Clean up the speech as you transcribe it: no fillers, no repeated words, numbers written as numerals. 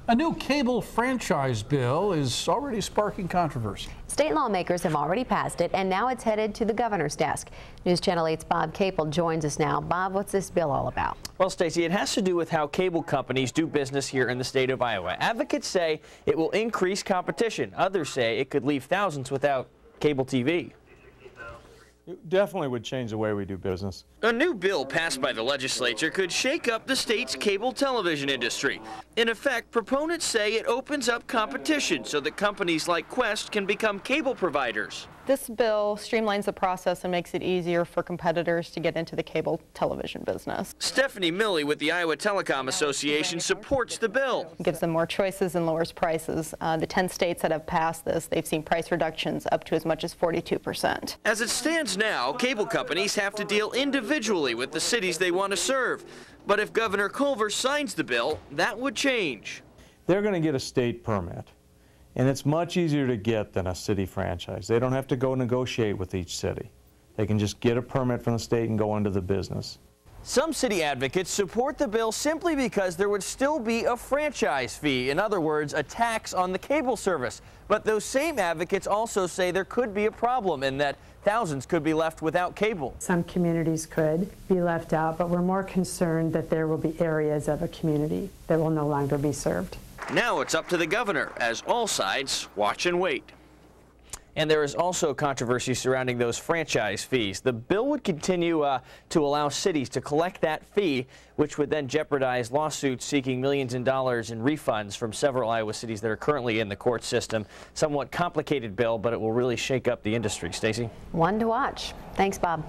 A new cable franchise bill is already sparking controversy. State lawmakers have already passed it, and now it's headed to the governor's desk. News Channel 8's Bob Capel joins us now. Bob, what's this bill all about? Well, Stacey, it has to do with how cable companies do business here in the state of Iowa. Advocates say it will increase competition. Others say it could leave thousands without cable TV. It definitely would change the way we do business. A new bill passed by the legislature could shake up the state's cable television industry. In effect, proponents say it opens up competition so that companies like Quest can become cable providers. This bill streamlines the process and makes it easier for competitors to get into the cable television business. Stephanie Milley with the Iowa Telecom Association supports the bill. It gives them more choices and lowers prices. The 10 states that have passed this, they've seen price reductions up to as much as 42%. As it stands now, cable companies have to deal individually with the cities they want to serve. But if Governor Culver signs the bill, that would change. They're going to get a state permit, and it's much easier to get than a city franchise. They don't have to go negotiate with each city. They can just get a permit from the state and go into the business. Some city advocates support the bill simply because there would still be a franchise fee, in other words, a tax on the cable service. But those same advocates also say there could be a problem in that thousands could be left without cable. Some communities could be left out, but we're more concerned that there will be areas of a community that will no longer be served. Now it's up to the governor, as all sides watch and wait. And there is also controversy surrounding those franchise fees. The bill would continue to allow cities to collect that fee, which would then jeopardize lawsuits seeking millions in dollars in refunds from several Iowa cities that are currently in the court system. Somewhat complicated bill, but it will really shake up the industry. Stacey? One to watch. Thanks, Bob.